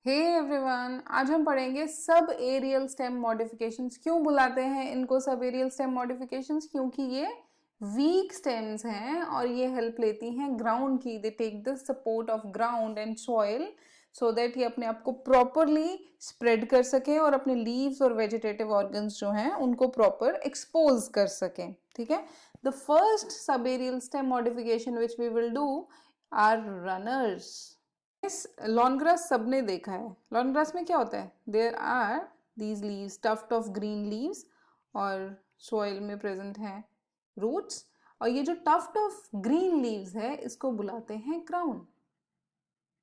Hey everyone, आज हम पढ़ेंगे सब एरियल स्टेम मॉडिफिकेशंस। क्यों बुलाते हैं इनको सब एरियल स्टेम मॉडिफिकेशंस? क्योंकि ये वीक स्टेम्स हैं और ये हेल्प लेती हैं ग्राउंड की। They take the support of ground and soil so that ये अपने आप को प्रॉपरली स्प्रेड कर सकें और अपने लीव्स और वेजिटेटिव ऑर्गन्स जो हैं उनको प्रॉपर एक्सपोज कर सकें। ठीक है, the first sub aerial stem modification which we will do are runners. इस लॉन ग्रास सबने देखा है। लॉन ग्रास में क्या होता है? There are these leaves, tuft of green leaves, और सॉइल में प्रेजेंट हैं रूट्स, और ये जो टफ्ट ऑफ ग्रीन लीव्स है इसको बुलाते हैं crown.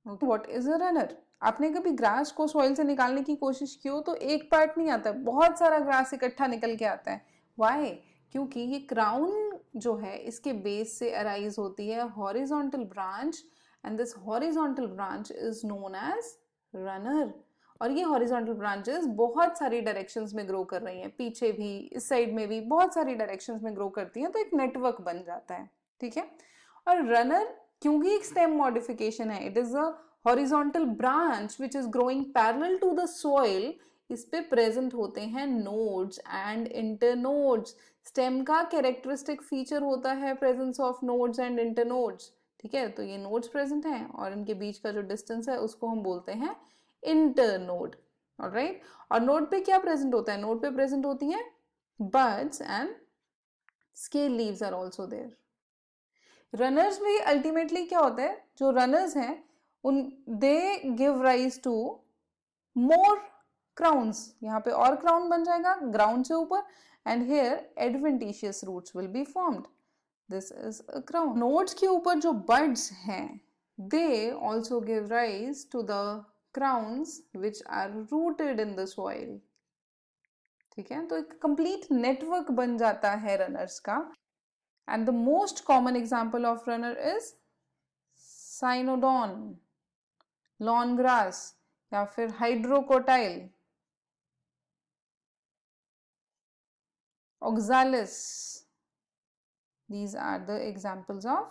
What is a runner? आपने कभी ग्रास को सॉइल से निकालने की कोशिश की हो तो एक पार्ट नहीं आता, बहुत सारा ग्रास इकट्ठा निकल के आता है। वाई? क्योंकि ये क्राउन जो है इसके बेस से अराइज होती है horizontal branch, and this horizontal branch is known as runner. और ये हॉरिजॉन्टल ब्रांचेस बहुत सारी डायरेक्शंस में ग्रो कर रही हैं, पीछे भी, इस साइड में भी बहुत सारी डायरेक्शंस में ग्रो करती हैं, तो एक नेटवर्क बन जाता है। ठीक है, और रनर क्योंकि एक स्टेम मॉडिफिकेशन है, it is a horizontal branch which is growing parallel to the soil, इस पे प्रेजेंट होते हैं नोड्स एंड इंटरनोड्स। स्टेम का कैरेक्टरिस्टिक फीचर होता है presence of nodes and internodes. ठीक है, तो ये नोड्स प्रेजेंट हैं और इनके बीच का जो डिस्टेंस है उसको हम बोलते हैं इंटरनोड। ऑलराइट, और नोड पे क्या प्रेजेंट होता है? नोड पे प्रेजेंट होती हैं buds and scale leaves are also there. Runners में अल्टीमेटली क्या होता है, जो रनर्स हैं उन they give rise to more crowns. यहाँ पे और क्राउन बन जाएगा ग्राउंड से ऊपर, and here adventitious roots will be formed. This is a crown. Nodes के ऊपर जो बड्स हैं they also give rise to the crowns which are rooted in the soil. ठीक है, तो एक कंप्लीट नेटवर्क बन जाता है रनर्स का। And the most common example of runner is cynodon, lawn grass, या फिर hydrocotyl, oxalis. These are the examples of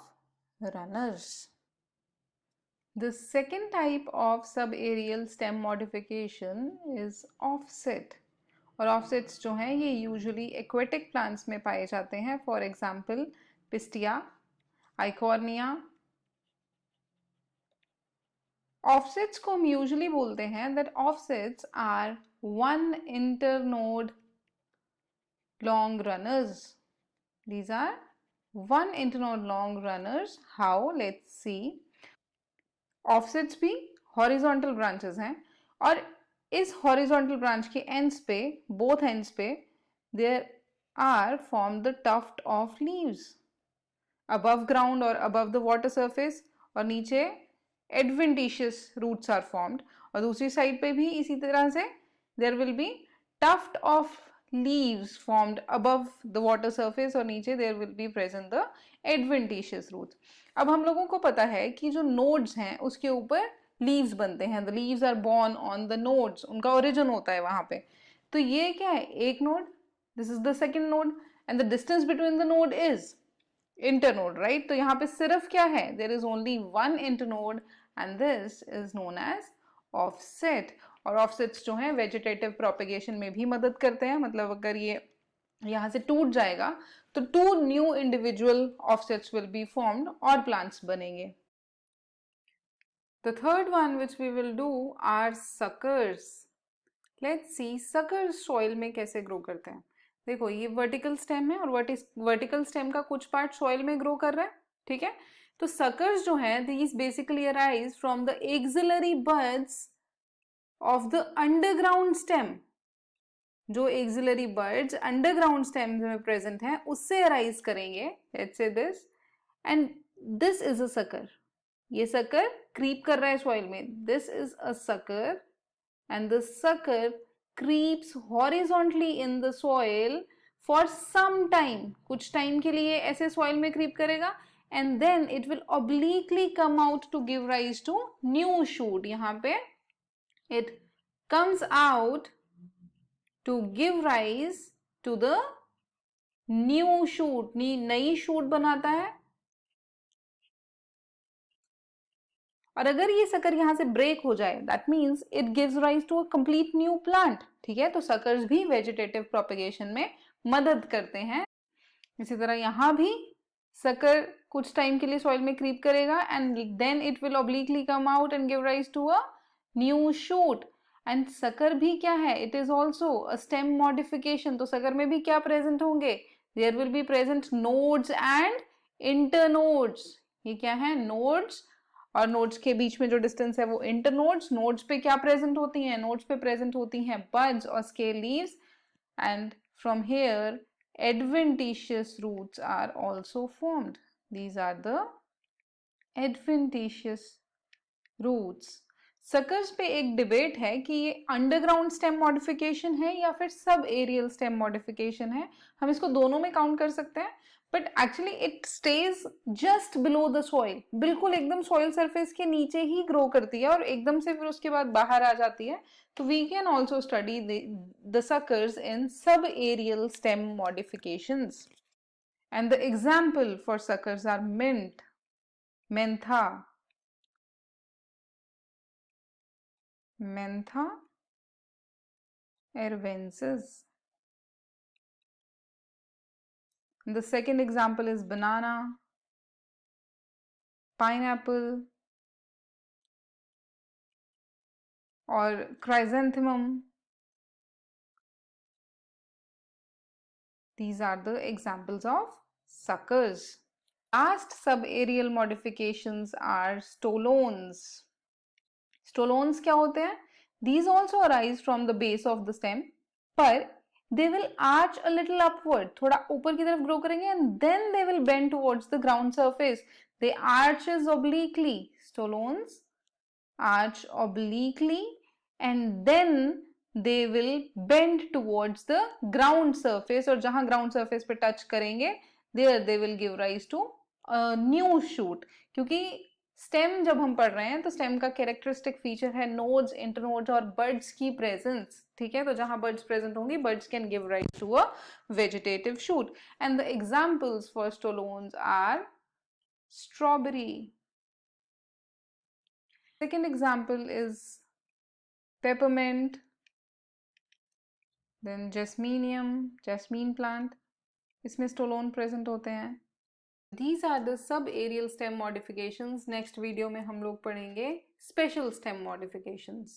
runners. The second type of subaerial stem modification is offset. और offsets जो हैं ये यूजुअली एक्वेटिक प्लांट्स में पाए जाते हैं। For example Pistia, Eichhornia. Offsets को हम यूजुअली बोलते हैं that offsets are one internode long runners. These are one internode long runners. How? Let's see. Offsets भी horizontal branches हैं और इस horizontal branch के ends पे, both ends पे, there are formed the tuft of leaves above ground or above the water surface, और नीचे adventitious roots are formed, और दूसरी साइड पे भी इसी तरह से there will be tuft of leaves formed above the water surface, और नीचे there will be present the adventitious roots. अब हम लोगों को पता है कि जो nodes हैं उसके ऊपर leaves बनते हैं, the leaves are born on the nodes, उनका origin होता है वहां पे। तो ये क्या है? एक node, this is the second node, and the distance between the node is internode, right? तो यहाँ पे सिर्फ क्या है? There is only one internode and this is known as offset. और offsets जो हैं vegetative propagation में भी मदद करते हैं। मतलब अगर ये यहाँ से टूट जाएगा तो two new individual offsets will be formed और plants बनेंगे। The third one which we will do are suckers. Let's see suckers soil में कैसे grow करते हैं। देखो ये वर्टिकल स्टेम है और वर्टिकल स्टेम का कुछ पार्ट सॉइल में ग्रो कर रहा है। ठीक है, तो सकर्स जो है these basically arise from the axillary buds of the underground stem. जो एक्सिलरी बड्स अंडरग्राउंड स्टेम में प्रेजेंट हैं उससे अराइज करेंगे। Let's say this, and this is a sucker. ये सकर क्रीप कर रहा है सॉइल में। This is a sucker and the sucker creeps horizontally in the soil for some time. कुछ टाइम के लिए ऐसे सॉइल में क्रीप करेगा and then it will obliquely come out to give rise to new shoot. यहाँ पे it comes out to give rise to the new shoot, नई shoot बनाता है और अगर ये सकर यहाँ से ब्रेक हो जाए that means it gives rise to a complete new plant, ठीक है। तो सकर्स भी वेजिटेटिव प्रोपगेशन में मदद करते हैं। इसी तरह यहाँ भी सकर कुछ टाइम के लिए सॉइल में क्रीप करेगा and then it will obliquely come out and give rise to a new shoot. And sucker भी क्या है, it is also a stem modification. तो सकर में भी क्या प्रेजेंट होंगे, there will be present nodes and internodes. ये क्या है, नोड्स, और नोड्स के बीच में जो डिस्टेंस है वो इंटरनोड्स। नोड्स पे क्या प्रेजेंट होती हैं, नोड्स पे प्रेजेंट होती हैं बड्स और scale leaves. And from here adventitious roots are also formed. These are the adventitious roots. Suckers पे एक डिबेट है कि ये अंडरग्राउंड स्टेम मॉडिफिकेशन है या फिर सब एरियल स्टेम मॉडिफिकेशन है। हम इसको दोनों में काउंट कर सकते हैं, but actually it stage just below the soil, बिल्कुल एकदम सॉइल सरफेस के नीचे ही ग्रो करती है और एकदम से फिर उसके बाद बाहर आ जाती है। तो we can also study the suckers in sub aerial stem modifications. And the example for suckers are mint, mentha, mentha arvensis. The second example is banana, pineapple, or chrysanthemum. These are the examples of suckers. Last subaerial modifications are stolones. Stolones क्या होते हैं? These also arise from the base of the stem, पर they will arch a little upward. थोड़ा ऊपर की तरफ grow करेंगे and then they will bend towards the ground surface. They arches obliquely. Stolones arch obliquely and then they will bend towards the ground surface. और जहां ground surface पे touch करेंगे there they will give rise to a new shoot. क्योंकि stem जब हम पढ़ रहे हैं तो स्टेम का कैरेक्टरिस्टिक फीचर है नोड्स, इंटरनोड्स और बर्ड्स की प्रेजेंस, ठीक है। तो जहां बर्ड्स प्रेजेंट होंगी buds can give rise to a vegetative shoot. And the examples for stolons are strawberry. Second example is peppermint, then jasminium, jasmine plant, इसमें stolon present होते हैं। These are the sub-aerial stem modifications. Next video में हम लोग पढ़ेंगे special stem modifications.